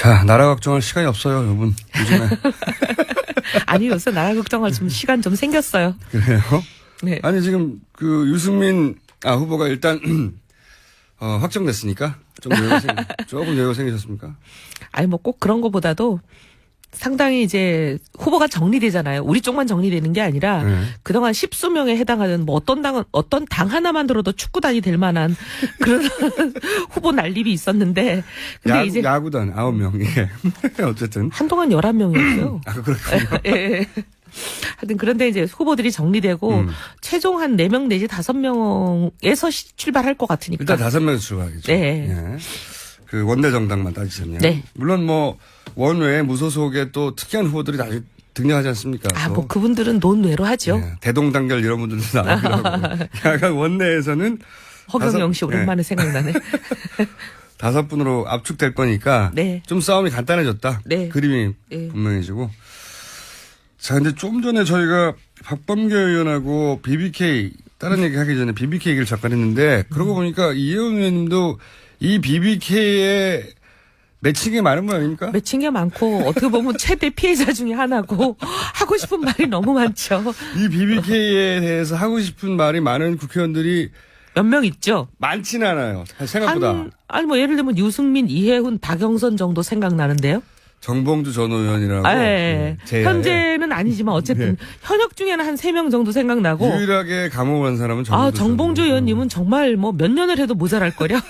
자, 나라 걱정할 시간이 없어요, 여러분. 요즘에. 아니, 요새 나라 걱정할 좀 시간 좀 생겼어요. 그래요? 네. 아니, 지금 그 유승민 후보가 일단, 확정됐으니까 조금 여유가 생기셨습니까? 아니, 뭐 꼭 그런 거보다도 상당히 이제 후보가 정리되잖아요. 우리 쪽만 정리되는 게 아니라 그동안 10수명에 해당하는 뭐 어떤 당 하나만 들어도 축구단이 될 만한 그런 후보 난립이 있었는데 근데 이제 야구단 9명. 예. 어쨌든 한동안 11명이었어요. 아, 그렇군요. 예. 하여튼 그런데 이제 후보들이 정리되고 최종 한 4명 내지 5명에서 출발할 것 같으니까. 일단 5명에서 출발하겠죠. 네. 예. 그 원내 정당만 따지자면. 네. 물론 뭐 원외에 무소속의 또 특이한 후보들이 다 등장하지 않습니까? 아, 뭐 그분들은 논외로 하죠. 예. 대동단결 이런 분들도 나오기도 하고. 약간 원내에서는 허경영 씨 오랜만에 생각나네. 5분으로 압축될 거니까 네. 좀 싸움이 간단해졌다. 네. 그림이 네. 분명해지고. 자, 근데 좀 전에 저희가 박범계 의원하고 BBK 다른 얘기 하기 전에 BBK 얘기를 잠깐 했는데 그러고 보니까 이혜원 의원님도 이 BBK에 맺힌 게 많은 분 아닙니까? 맺힌 게 많고 어떻게 보면 최대 피해자 중에 하나고 하고 싶은 말이 너무 많죠. 이 BBK에 대해서 하고 싶은 말이 많은 국회의원들이 몇 명 있죠. 많지는 않아요. 생각보다. 아니 뭐 예를 들면 유승민, 이해훈, 박영선 정도 생각나는데요. 정봉주 전 의원이라고. 예. 현재는 아니지만 어쨌든 현역 중에는 한 3명 정도 생각나고. 유일하게 감옥을 간 사람은 정봉주. 정봉주 의원님은 정말 뭐 몇 년을 해도 모자랄 거려.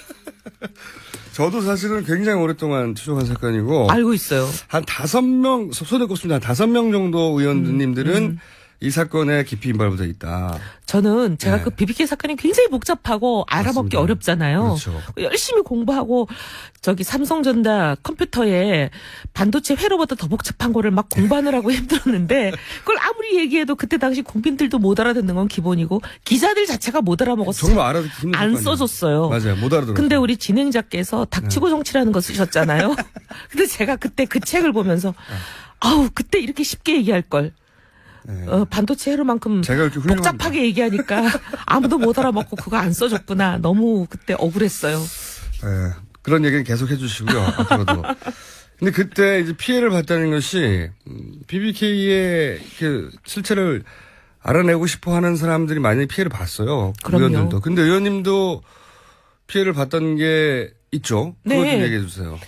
저도 사실은 굉장히 오랫동안 추적한 사건이고. 알고 있어요. 한 5명, 손에 꼽습니다. 한 5명 정도 의원님들은 이 사건에 깊이 인발부돼 있다. 저는 제가 네. 그 BBK 사건이 굉장히 복잡하고 알아먹기 맞습니다. 어렵잖아요. 그렇죠. 열심히 공부하고 저기 삼성전자 컴퓨터에 반도체 회로보다 더 복잡한 거를 막 공부하느라고 힘들었는데 그걸 아무리 얘기해도 그때 당시 국민들도 못 알아듣는 건 기본이고 기자들 자체가 못 알아먹었어요. 정말 알아듣기 힘든 안 사건이에요. 써줬어요. 맞아요. 못 알아들었어요. 근데 우리 진행자께서 닥치고 정치라는 거 쓰셨잖아요. 근데 제가 그때 그 책을 보면서 아우 그때 이렇게 쉽게 얘기할 걸. 반도체 회로만큼 제가 이렇게 훌륭합니다. 복잡하게 얘기하니까 아무도 못 알아먹고 그거 안 써줬구나. 너무 그때 억울했어요. 예, 그런 얘기는 계속 해주시고요. 앞으로도. 근데 그때 이제 피해를 봤다는 것이 BBK의 그 실체를 알아내고 싶어 하는 사람들이 많이 피해를 봤어요. 그럼요. 의원들도. 근데 의원님도 피해를 봤다는 게 있죠. 그거 좀 네. 얘기해 주세요.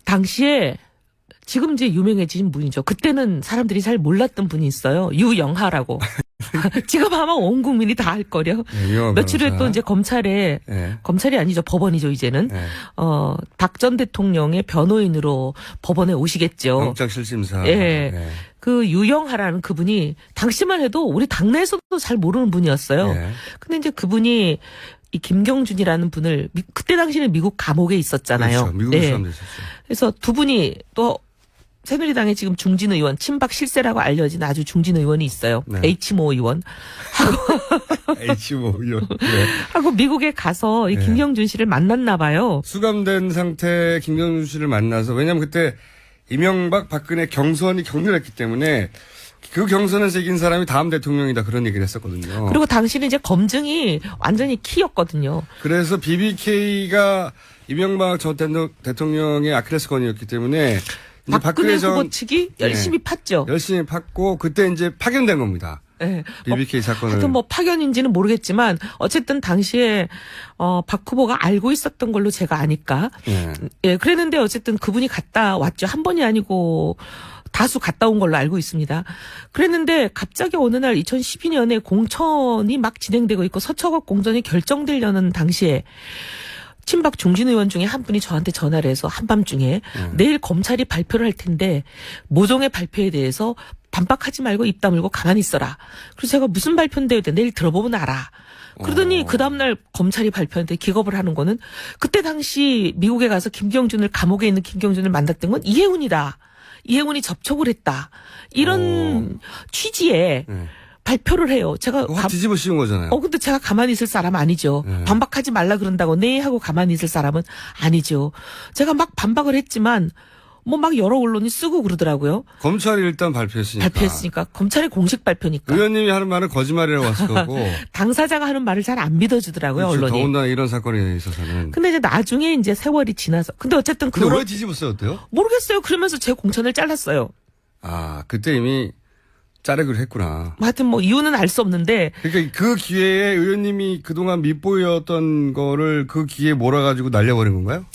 당시에 지금 이제 유명해진 분이죠. 그때는 사람들이 잘 몰랐던 분이 있어요. 유영하라고. 지금 아마 온 국민이 다 알 거려. 네, 유영하 며칠 후에 변호사. 또 이제 검찰에 네. 검찰이 아니죠. 법원이죠, 이제는. 네. 박 전 대통령의 변호인으로 법원에 오시겠죠. 영장실심사. 예. 네. 그 유영하라는 그분이 당시만 해도 우리 당내에서도 잘 모르는 분이었어요. 네. 근데 이제 그분이 이 김경준이라는 분을 그때 당시에는 미국 감옥에 있었잖아요. 그렇죠. 미국에 네. 사람도 있었죠. 그래서 두 분이 또 새누리당의 지금 중진 의원, 친박 실세라고 알려진 아주 중진 의원이 있어요. 네. H모 의원. H모 의원. 네. 하고 미국에 가서 이 네. 김경준 씨를 만났나 봐요. 수감된 상태의 김경준 씨를 만나서 왜냐하면 그때 이명박 박근혜 경선이 격렬했기 때문에 그 경선에서 이긴 사람이 다음 대통령이다 그런 얘기를 했었거든요. 그리고 당시는 이제 검증이 완전히 키였거든요. 그래서 BBK가 이명박 전 대통령의 아킬레스건이었기 때문에 이제 박근혜 박근혜 후보 측이 열심히 팠죠. 열심히 팠고 그때 이제 파견된 겁니다. 네. BBK 사건을. 하여튼 뭐 파견인지는 모르겠지만 어쨌든 당시에 박 후보가 알고 있었던 걸로 제가 아니까. 네. 예, 그랬는데 어쨌든 그분이 갔다 왔죠. 한 번이 아니고 다수 갔다 온 걸로 알고 있습니다. 그랬는데 갑자기 어느 날 2012년에 공천이 막 진행되고 있고 서초갑 공천이 결정되려는 당시에 친박 중진 의원 중에 한 분이 저한테 전화를 해서 한밤중에 내일 검찰이 발표를 할 텐데 모종의 발표에 대해서 반박하지 말고 입 다물고 가만히 있어라. 그래서 제가 무슨 발표인데요? 내일 들어보면 알아. 그러더니 그 다음날 검찰이 발표했는데 기겁을 하는 거는 그때 당시 미국에 가서 김경준을 감옥에 있는 김경준을 만났던 건 이해훈이다. 이해훈이 접촉을 했다. 이런 취지의 발표를 해요. 제가 확 뒤집어 씌운 거잖아요. 근데 제가 가만히 있을 사람 아니죠. 반박하지 말라 그런다고 네 하고 가만히 있을 사람은 아니죠. 제가 막 반박을 했지만 뭐 막 여러 언론이 쓰고 그러더라고요. 검찰이 일단 발표했으니까. 발표했으니까 검찰의 공식 발표니까. 의원님이 하는 말은 거짓말이라고 했을 거고. 당사자가 하는 말을 잘 안 믿어주더라고요, 그렇죠. 언론이. 더군다나 이런 사건에 있어서는. 근데 이제 나중에 이제 세월이 지나서 근데 어쨌든 근데 그걸 왜 뒤집었어요? 어때요? 모르겠어요. 그러면서 제 공천을 잘랐어요. 아, 그때 이미 자르기로 했구나. 하여튼 뭐 이유는 알 수 없는데 그러니까 그 기회에 의원님이 그동안 밉보였던 거를 그 기회에 몰아가지고 날려버린 건가요?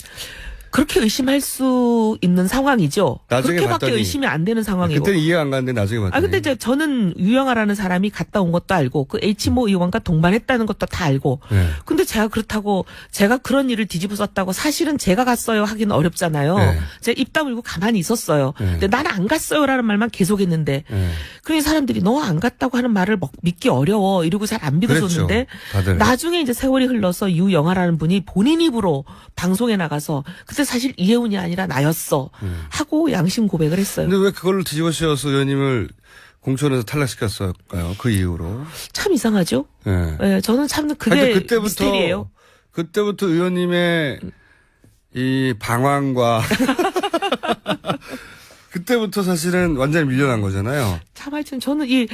그렇게 의심할 수 있는 상황이죠. 나중에 그렇게밖에 봤더니. 의심이 안 되는 상황이고. 그때는 이해가 안 가는데 나중에 봤더니. 아 근데 이제 저는 유영아라는 사람이 갔다 온 것도 알고 그 H모 의원과 동반했다는 것도 다 알고. 네. 근데 제가 그렇다고 제가 그런 일을 뒤집어 썼다고 사실은 제가 갔어요 하기는 어렵잖아요. 네. 제가 입 다물고 가만히 있었어요. 네. 근데 나는 안 갔어요라는 말만 계속했는데. 네. 그러니 사람들이 너 안 갔다고 하는 말을 믿기 어려워 이러고 잘 안 믿어줬는데 그랬죠. 다들. 나중에 이제 세월이 흘러서 유영아라는 분이 본인 입으로 방송에 나가서 그때 사실 이혜훈이 아니라 나였어 하고 양심 고백을 했어요. 근데 왜 그걸로 뒤집어 씌워서 의원님을 공천에서 탈락시켰을까요? 그 이후로. 참 이상하죠? 네. 예, 저는 참 그게 미스테리예요. 그때부터 의원님의 이 방황과 그때부터 사실은 완전히 밀려난 거잖아요. 참 하여튼 저는 이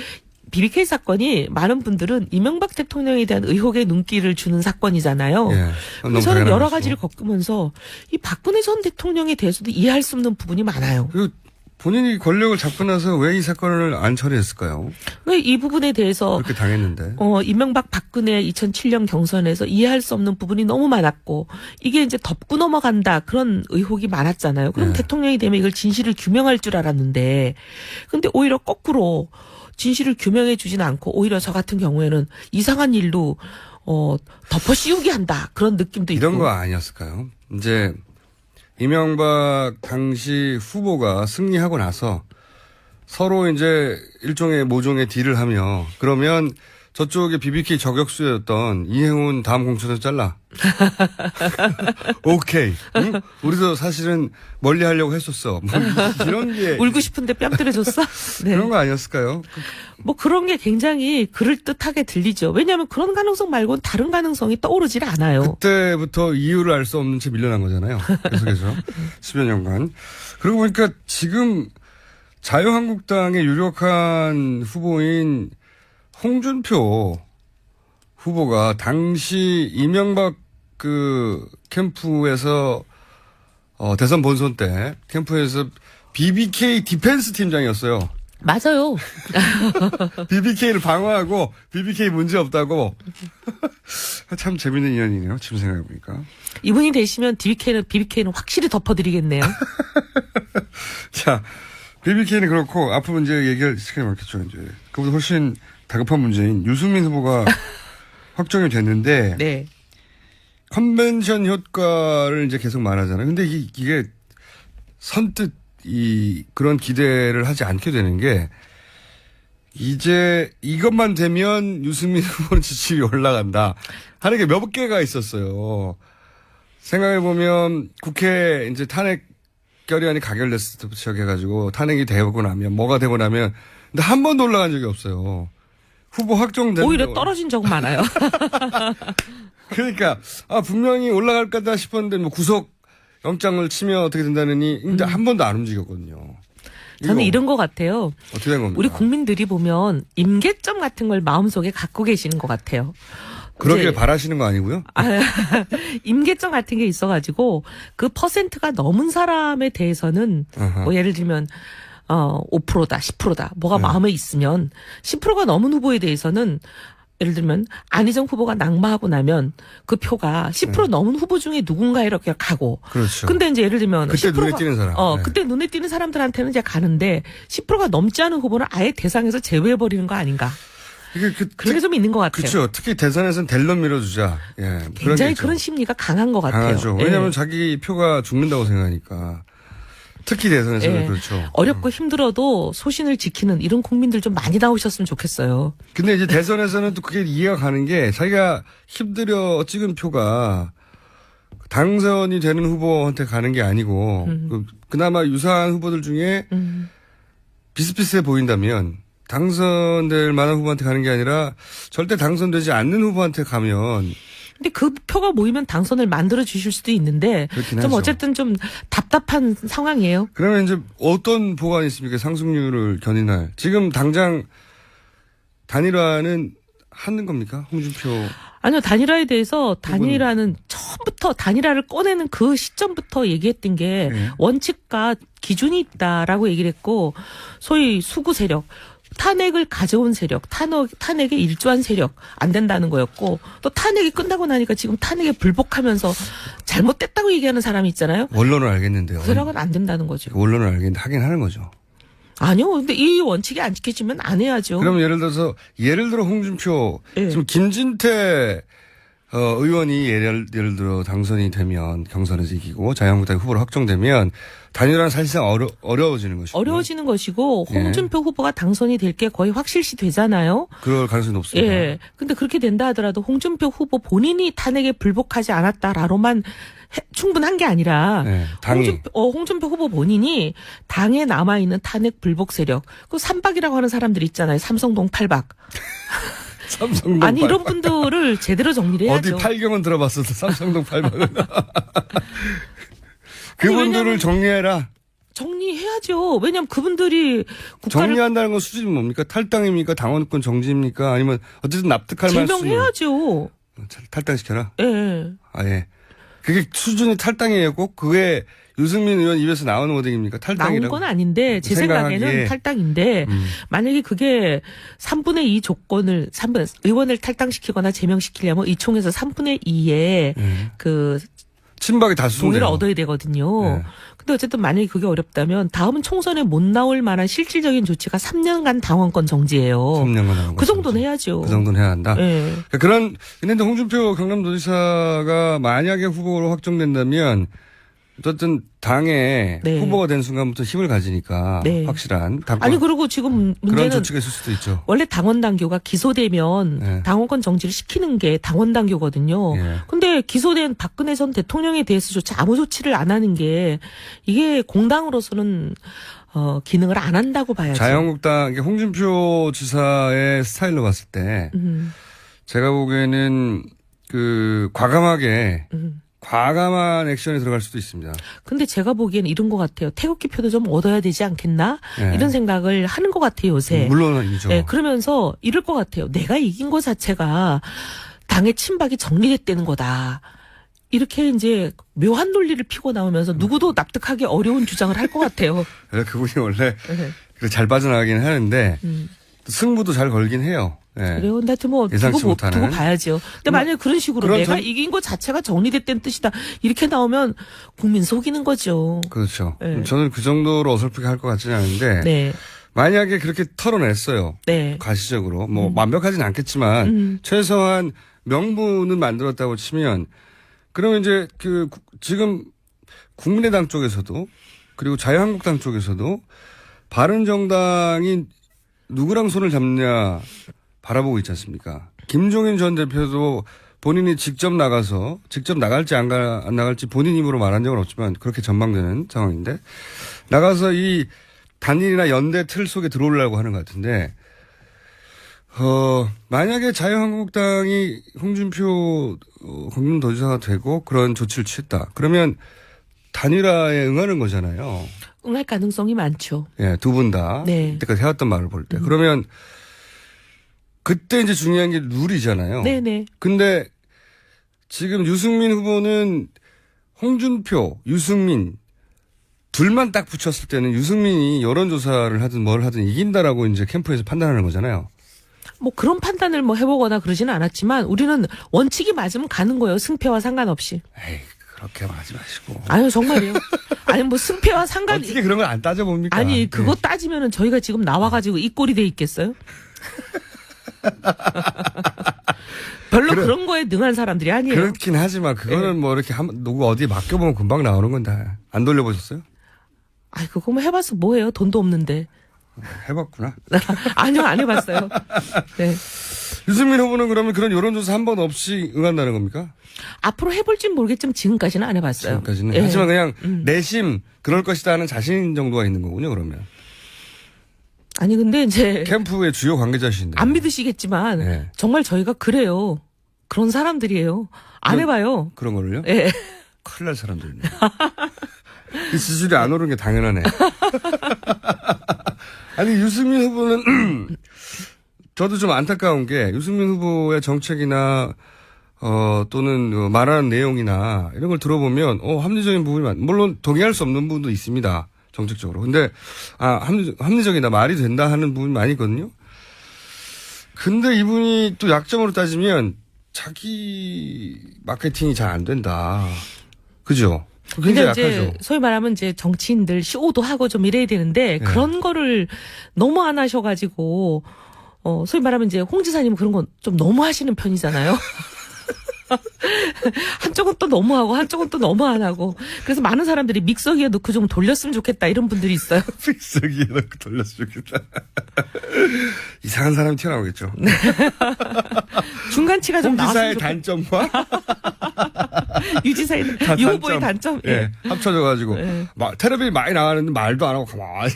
BBK 사건이 많은 분들은 이명박 대통령에 대한 의혹의 눈길을 주는 사건이잖아요. 예. 너무 저는 당연한 여러 것이고. 가지를 겪으면서 이 박근혜 전 대통령에 대해서도 이해할 수 없는 부분이 많아요. 그리고 본인이 권력을 잡고 나서 왜 이 사건을 안 처리했을까요? 왜 이 부분에 대해서 그렇게 당했는데. 이명박 박근혜 2007년 경선에서 이해할 수 없는 부분이 너무 많았고 이게 이제 덮고 넘어간다 그런 의혹이 많았잖아요. 그럼 네. 대통령이 되면 이걸 진실을 규명할 줄 알았는데 근데 오히려 거꾸로 진실을 규명해 주진 않고 오히려 저 같은 경우에는 이상한 일로 덮어 씌우게 한다 그런 느낌도 있고. 이런 거 아니었을까요? 이제 이명박 당시 후보가 승리하고 나서 서로 이제 일종의 모종의 딜을 하며 그러면 저쪽에 BBK 저격수였던 이혜훈 다음 공천에서 잘라. 오케이. 응? 우리도 사실은 멀리 하려고 했었어. 뭐 이런 게. 울고 싶은데 뺨 때려줬어? 네. 그런 거 아니었을까요? 뭐 그런 게 굉장히 그럴듯하게 들리죠. 왜냐하면 그런 가능성 말고는 다른 가능성이 떠오르질 않아요. 그때부터 이유를 알 수 없는 채 밀려난 거잖아요. 계속해서 10여 년간. 그러고 보니까 지금 자유한국당의 유력한 후보인 홍준표 후보가 당시 이명박 그 캠프에서 대선 본선 때 캠프에서 BBK 디펜스 팀장이었어요. 맞아요. BBK를 방어하고 BBK 문제 없다고. 참 재밌는 인연이네요. 지금 생각해보니까. 이분이 되시면 BBK는 확실히 덮어드리겠네요. 자, BBK는 그렇고 앞으로 이제 얘기할 시간이 많겠죠. 이제 그보다 훨씬 다급한 문제인 유승민 후보가 확정이 됐는데 네. 컨벤션 효과를 이제 계속 말하잖아요. 근데 이게 선뜻 그런 기대를 하지 않게 되는 게 이제 이것만 되면 유승민 후보는 지지율이 올라간다 하는 게 몇 개가 있었어요. 생각해보면 국회 이제 탄핵 결의안이 가결됐을 때부터 시작해가지고 탄핵이 되고 나면 뭐가 되고 나면 근데 한 번도 올라간 적이 없어요. 후보 확정된 오히려 떨어진 적은 많아요. 그러니까 분명히 올라갈 거다 싶었는데 뭐 구속 영장을 치면 어떻게 된다느니 근데 한 번도 안 움직였거든요. 저는 이런 것 같아요. 어떻게 된 겁니까? 우리 국민들이 보면 임계점 같은 걸 마음속에 갖고 계시는 것 같아요. 그러길 바라시는 거 아니고요? 임계점 같은 게 있어가지고 그 퍼센트가 넘은 사람에 대해서는 뭐 예를 들면 5%다, 10%다. 뭐가 마음에 있으면 10%가 넘은 후보에 대해서는 예를 들면 안희정 후보가 낙마하고 나면 그 표가 10% 넘은 후보 중에 누군가 이렇게 가고. 그렇죠. 근데 이제 예를 들면 그때 10%가 눈에 띄는 사람. 네. 그때 눈에 띄는 사람들한테는 이제 가는데 10%가 넘지 않은 후보는 아예 대상에서 제외해 버리는 거 아닌가. 그런 게 좀 있는 것 같아요. 그렇죠. 특히 대선에서는 델론 밀어주자. 예. 굉장히 그런 심리가 강한 것 같아요. 강하죠. 왜냐하면 예. 자기 표가 죽는다고 생각하니까. 특히 대선에서는 예. 그렇죠. 어렵고 힘들어도 소신을 지키는 이런 국민들 좀 많이 나오셨으면 좋겠어요. 근데 이제 대선에서는 또 그게 이해가 가는 게 자기가 힘들여 찍은 표가 당선이 되는 후보한테 가는 게 아니고 그나마 유사한 후보들 중에 비슷비슷해 보인다면 당선될 만한 후보한테 가는 게 아니라 절대 당선되지 않는 후보한테 가면 근데 그 표가 모이면 당선을 만들어 주실 수도 있는데 그렇긴 좀 하죠. 어쨌든 좀 답답한 상황이에요. 그러면 이제 어떤 보관이 있습니까? 상승률을 견인할. 지금 당장 단일화는 하는 겁니까? 홍준표. 아니요, 단일화에 대해서 단일화는 처음부터 단일화를 꺼내는 그 시점부터 얘기했던 게 네. 원칙과 기준이 있다라고 얘기를 했고 소위 수구 세력, 탄핵을 가져온 세력, 탄핵에 일조한 세력 안 된다는 거였고 또 탄핵이 끝나고 나니까 지금 탄핵에 불복하면서 잘못됐다고 얘기하는 사람이 있잖아요. 원론을 알겠는데요. 그 세력은 안 된다는 거죠. 원론을 알겠는데 하긴 하는 거죠. 아니요, 근데 이 원칙이 안 지켜지면 안 해야죠. 그럼 예를 들어 홍준표 예. 지금 김진태 의원이 예를 들어 당선이 되면 경선에서 이기고 자유한국당 후보로 확정되면 단일화는 사실상 어려워지는 것이고 어려워지는 것이고 예. 홍준표 후보가 당선이 될 게 거의 확실시 되잖아요. 그럴 가능성이 높습니다. 예. 근데 그렇게 된다 하더라도 홍준표 후보 본인이 탄핵에 불복하지 않았다라로만 충분한 게 아니라 네, 당이 홍준표 후보 본인이 당에 남아있는 탄핵 불복 세력 그 3박이라고 하는 사람들 있잖아요. 삼성동 8박. 삼성동 아니 이런 8박. 분들을 제대로 정리를 어디 해야죠. 8경은 들어봤어도 삼성동 8박은 그분들을 왜냐면 정리해라. 정리해야죠. 왜냐하면 그분들이 국가를 정리한다는 건 수준이 뭡니까? 탈당입니까? 당원권 정지입니까? 아니면 어쨌든 납득할 만한 수준. 제명해야죠. 탈당시켜라. 예. 아예. 그게 수준이 탈당이에요. 꼭 그게 유승민 의원 입에서 나오는 워딩입니까? 나온 탈당이라고. 건 아닌데 제 생각하기에. 생각에는 탈당인데 만약에 그게 3분의 2 조건을 의원을 탈당시키거나 제명시키려면 이 총에서 3분의 2의 그 친박이 다수인데요. 동의를 얻어야 되거든요. 네. 근데 어쨌든 만약에 그게 어렵다면 다음 총선에 못 나올 만한 실질적인 조치가 3년간 당원권 정지예요. 3년간 하는 그 정도는 해야죠. 그 정도는 해야 한다. 예. 그러니까 근데 홍준표 경남도지사가 만약에 후보로 확정된다면 어쨌든 당의 네. 후보가 된 순간부터 힘을 가지니까 네. 확실한 당권 아니 그리고 지금 그런 문제는 조치가 있을 수도 있죠. 원래 당원 당규가 기소되면 네. 당원권 정지를 시키는 게 당원 당규거든요. 예. 근데 기소된 박근혜 전 대통령에 대해서조차 아무 조치를 안 하는 게 이게 공당으로서는 기능을 안 한다고 봐야죠. 자유한국당 홍준표 지사의 스타일로 봤을 때 제가 보기에는 그 과감한 액션에 들어갈 수도 있습니다. 근데 제가 보기에는 이런 것 같아요. 태극기 표도 좀 얻어야 되지 않겠나? 네. 이런 생각을 하는 것 같아요, 요새. 물론이죠. 네, 그러면서 이럴 것 같아요. 내가 이긴 것 자체가 당의 친박이 정리됐다는 거다. 이렇게 이제 묘한 논리를 피고 나오면서 누구도 납득하기 어려운 주장을 할 것 같아요. 그분이 원래 네. 잘 빠져나가긴 하는데 승부도 잘 걸긴 해요. 네. 그래요. 근데 하여튼 뭐 예상치 두고 못하는. 봐야죠. 근데 만약에 그런 식으로 그런 내가 이긴 것 자체가 정리됐다는 뜻이다. 이렇게 나오면 국민 속이는 거죠. 그렇죠. 네. 저는 그 정도로 어설프게 할 것 같지는 않은데 네. 만약에 그렇게 털어냈어요. 네. 가시적으로 뭐 완벽하진 않겠지만 최소한 명분은 만들었다고 치면 그러면 이제 지금 국민의당 쪽에서도 그리고 자유한국당 쪽에서도 바른정당이 누구랑 손을 잡냐 바라보고 있지 않습니까? 김종인 전 대표도 본인이 직접 나갈지 안 나갈지 본인 입으로 말한 적은 없지만 그렇게 전망되는 상황인데 나가서 이 단일이나 연대 틀 속에 들어오려고 하는 것 같은데 만약에 자유한국당이 홍준표 경남도지사가 되고 그런 조치를 취했다. 그러면 단일화에 응하는 거잖아요. 응할 가능성이 많죠. 예, 두 분 다. 네. 이때까지 해왔던 말을 볼 때. 그러면 그때 이제 중요한 게 룰이잖아요. 네네. 근데 지금 유승민 후보는 홍준표, 유승민 둘만 딱 붙였을 때는 유승민이 여론조사를 하든 뭘 하든 이긴다라고 이제 캠프에서 판단하는 거잖아요. 뭐 그런 판단을 뭐 해보거나 그러지는 않았지만 우리는 원칙이 맞으면 가는 거예요. 승패와 상관없이. 에이, 그렇게 말하지 마시고. 아유 정말이요. 아니 뭐 승패와 상관. 어떻게 그런 걸 안 따져봅니까? 아니 그거 네. 따지면은 저희가 지금 나와가지고 이 꼴이 돼 있겠어요? 별로 그런 거에 능한 사람들이 아니에요. 그렇긴 하지만 그거는 뭐 이렇게 누구 어디에 맡겨보면 금방 나오는 건데 안 돌려보셨어요? 아이 그거 뭐 해봤어 뭐해요? 돈도 없는데. 해봤구나. 아니요 안 해봤어요. 네. 유승민 후보는 그러면 그런 여론조사 한 번 없이 응한다는 겁니까? 앞으로 해볼진 모르겠지만 지금까지는 안 해봤어요. 지금까지는. 예. 하지만 그냥 내심 그럴 것이다 하는 자신 정도가 있는 거군요, 그러면. 아니 근데 이제 캠프의 주요 관계자신데. 안 믿으시겠지만 네. 정말 저희가 그래요. 그런 사람들이에요. 안 그런- 해봐요. 그런 거를요? 예. 큰일 날 사람들이네. 이 지지율이 안 오르는 게 당연하네. 아니, 유승민 후보는, 저도 좀 안타까운 게, 유승민 후보의 정책이나, 또는 말하는 내용이나, 이런 걸 들어보면, 합리적인 부분이 물론 동의할 수 없는 부분도 있습니다. 정책적으로. 근데, 합리적이다, 말이 된다 하는 부분이 많이 있거든요. 근데 이분이 또 약점으로 따지면, 자기 마케팅이 잘 안 된다. 그죠? 근데 굉장히 이제 약하죠. 소위 말하면 이제 정치인들 쇼도 하고 좀 이래야 되는데 그런 거를 너무 안 하셔가지고 소위 말하면 이제 홍 지사님은 그런 건 좀 너무 하시는 편이잖아요. 한쪽은 또 너무 하고 한쪽은 또 너무 안 하고 그래서 많은 사람들이 믹서기에 넣고 좀 돌렸으면 좋겠다 이런 분들이 있어요. 픽서기에 넣고 돌렸으면 좋겠다. 이상한 사람이 튀어나오겠죠. 중간치가 좀 홍지사의 나왔으면 단점과 유지사의 유 후보의 단점. 예, 합쳐져가지고 예. 텔레비전 많이 나가는데 말도 안 하고 가만히.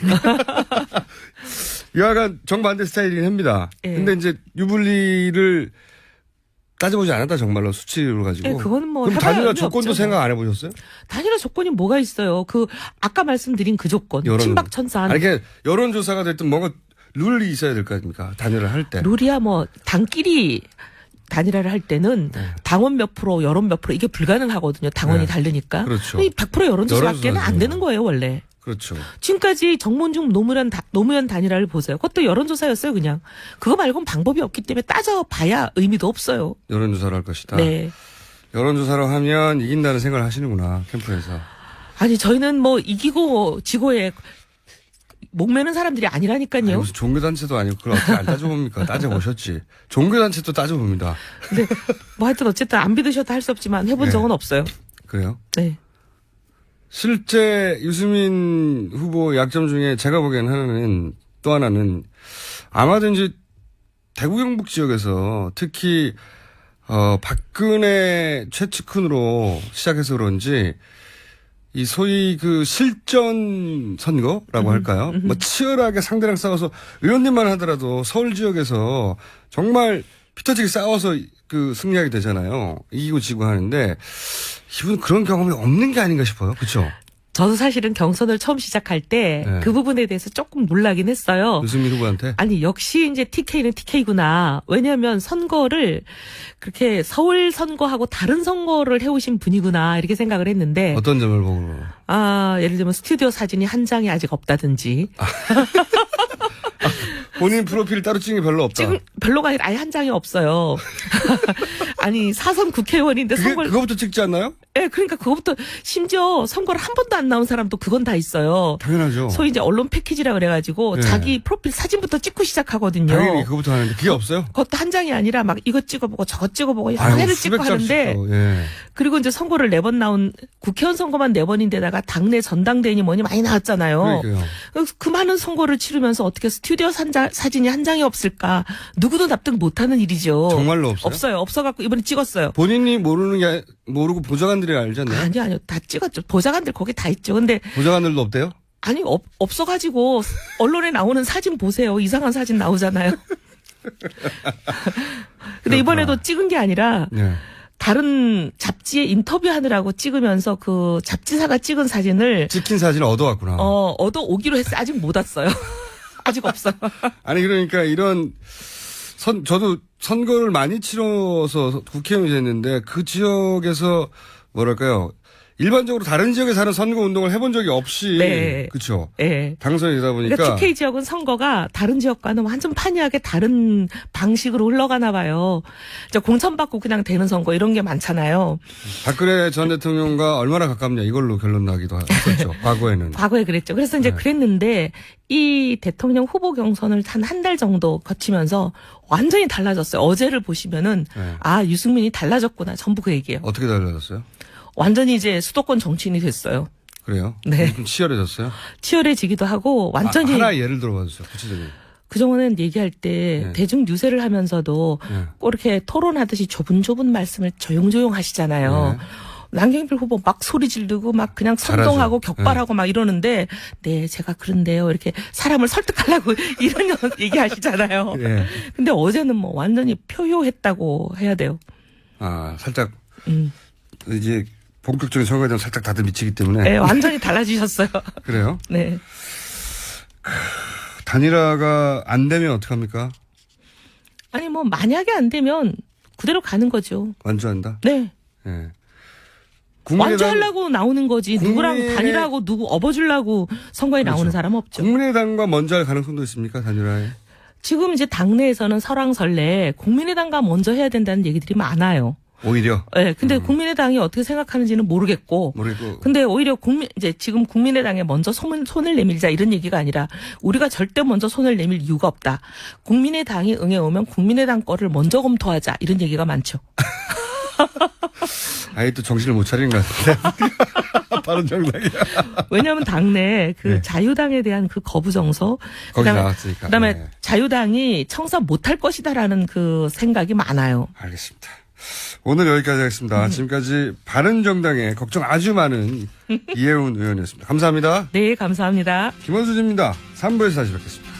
여하간 정반대 스타일이긴 합니다. 예. 근데 이제 유불리를 따져보지 않았다 정말로 수치로 가지고. 예, 그거는 뭐 그럼 해봐야 단일화 의미 조건도 없죠. 생각 안 해보셨어요? 단일화 조건이 뭐가 있어요? 그 아까 말씀드린 그 조건 친박천산. 아니 이게 여론조사가 됐든 뭔가 룰이 있어야 될 거 아닙니까? 단일화 할 때. 룰이야 뭐 당끼리 단일화를 할 때는 당원 몇 프로, 여론 몇 프로 이게 불가능하거든요. 당원이 네. 다르니까. 그렇죠. 이 100% 여론조사밖에는 안 여론조사죠. 되는 거예요 원래. 그렇죠. 지금까지 정몽준 노무현 단일화를 보세요. 그것도 여론조사였어요 그냥. 그거 말고는 방법이 없기 때문에 따져봐야 의미도 없어요. 여론조사를 할 것이다. 네. 여론조사로 하면 이긴다는 생각을 하시는구나 캠프에서. 아니 저희는 뭐 이기고 지고에 목매는 사람들이 아니, 아니라니까요. 무슨 종교단체도 아니고 그걸 어떻게 안 따져봅니까? 따져보셨지. 종교단체도 따져봅니다. 근데 뭐 하여튼 어쨌든 안 믿으셔도 할 수 없지만 해본 네. 적은 없어요. 그래요? 네. 실제 유승민 후보 약점 중에 제가 보기에는 또 하나는 아마도 이제 대구 경북 지역에서 특히 박근혜 최측근으로 시작해서 그런지 이 소위 그 실전 선거라고 할까요? 뭐 치열하게 상대랑 싸워서 의원님만 하더라도 서울 지역에서 정말 피터지게 싸워서 그 승리하게 되잖아요. 이기고 지고 하는데 이분 그런 경험이 없는 게 아닌가 싶어요. 그렇죠? 저도 사실은 경선을 처음 시작할 때 그 네. 부분에 대해서 조금 놀라긴 했어요. 유승민 후보한테 아니 역시 이제 TK는 TK구나. 왜냐하면 선거를 그렇게 서울 선거하고 다른 선거를 해오신 분이구나 이렇게 생각을 했는데 어떤 점을 보고 예를 들면 스튜디오 사진이 한 장이 아직 없다든지 본인 프로필 따로 찍은 게 별로 없다. 지금 별로가 아니라 아예 한 장이 없어요. 아니 사선 국회의원인데 선거를 그거부터 찍지 않나요? 예, 그러니까 그거부터 심지어 선거를 한 번도 안 나온 사람도 그건 다 있어요. 당연하죠. 소위 이제 언론 패키지라 그래가지고 네. 자기 프로필 사진부터 찍고 시작하거든요. 당연히 그거부터 하는데 그게 없어요? 그것도 한 장이 아니라 막 이거 찍어보고 저거 찍어보고 아유, 회를 찍고 수백 하는데 장씩도, 예. 그리고 이제 선거를 4번 나온 국회의원 선거만 4번인데다가 당내 전당대회니 뭐니 많이 나왔잖아요. 그러니까요. 그래서 그 많은 선거를 치르면서 어떻게 스튜디오 사진이 한 장이 없을까? 누구도 납득 못하는 일이죠. 정말로 없어요? 없어요. 없어갖고 이번에 찍었어요. 본인이 모르고 보좌관들이 알잖아요. 아니요. 다 찍었죠. 보좌관들 거기 다 있죠. 근데 보좌관들도 없대요? 아니 없어가지고 언론에 나오는 사진 보세요. 이상한 사진 나오잖아요. 근데 이번에도 찍은 게 아니라 네. 다른 잡지에 인터뷰하느라고 찍으면서 그 잡지사가 찍은 사진을 찍힌 사진을 얻어왔구나. 얻어 오기로 했어요. 아직 못 왔어요. 아직 없어요. 아니 그러니까 이런 저도 선거를 많이 치러서 국회의원이 됐는데 그 지역에서 뭐랄까요 일반적으로 다른 지역에 사는 선거 운동을 해본 적이 없이 네. 그렇죠. 예. 당선이 되다 보니까 그러니까 TK 지역은 선거가 다른 지역과는 완전 판이하게 다른 방식으로 흘러가나 봐요. 이제 공천받고 그냥 되는 선거 이런 게 많잖아요. 박근혜 전 대통령과 얼마나 가깝냐 이걸로 결론 나기도 했었죠. 과거에는. 과거에 그랬죠. 그래서 이제 네. 그랬는데 이 대통령 후보 경선을 한 달 정도 거치면서 완전히 달라졌어요. 어제를 보시면은 네. 유승민이 달라졌구나. 전부 그 얘기예요. 어떻게 달라졌어요? 완전히 이제 수도권 정치인이 됐어요. 그래요? 네. 좀 치열해졌어요? 치열해지기도 하고 완전히 하나 예를 들어봐 주세요. 구체적인. 그동안은 얘기할 때 네. 대중 유세를 하면서도 네. 꼭 이렇게 토론하듯이 조분조분 말씀을 조용조용 하시잖아요. 네. 남경필 후보 막 소리 지르고 막 그냥 선동하고 잘하죠. 격발하고 막 이러는데 네 제가 그런데요 이렇게 사람을 설득하려고 이런 얘기 하시잖아요. 예. 근데 어제는 뭐 완전히 표효했다고 해야 돼요. 아, 살짝 이제 본격적인 선거에 대한 살짝 다들 미치기 때문에. 네, 완전히 달라지셨어요. 그래요? 네. 단일화가 안 되면 어떡합니까? 아니 뭐 만약에 안 되면 그대로 가는 거죠. 완주한다? 네. 예. 완주하려고 나오는 거지. 누구랑 국민의- 단일화하고 누구 업어주려고 선거에 나오는 그렇죠. 사람 없죠. 국민의당과 먼저 할 가능성도 있습니까? 단일화에. 지금 이제 당내에서는 설왕설래 국민의당과 먼저 해야 된다는 얘기들이 많아요. 오히려. 네, 근데 국민의당이 어떻게 생각하는지는 모르겠고. 모르겠고. 근데 오히려 이제 지금 국민의당에 먼저 손을 내밀자 이런 얘기가 아니라 우리가 절대 먼저 손을 내밀 이유가 없다. 국민의당이 응해오면 국민의당 거를 먼저 검토하자 이런 얘기가 많죠. 아예 또 정신을 못 차리는 것 같은데. 바른 정당이야. 왜냐하면 당내 그 네. 자유당에 대한 그 거부 정서. 거기 나왔으니까. 그다음에 네. 자유당이 청사 못할 것이다라는 그 생각이 많아요. 알겠습니다. 오늘 여기까지 하겠습니다. 지금까지 바른정당에 걱정 아주 많은 이혜훈 의원이었습니다. 감사합니다. 네, 감사합니다. 김원수입니다. 3부에서 다시 뵙겠습니다.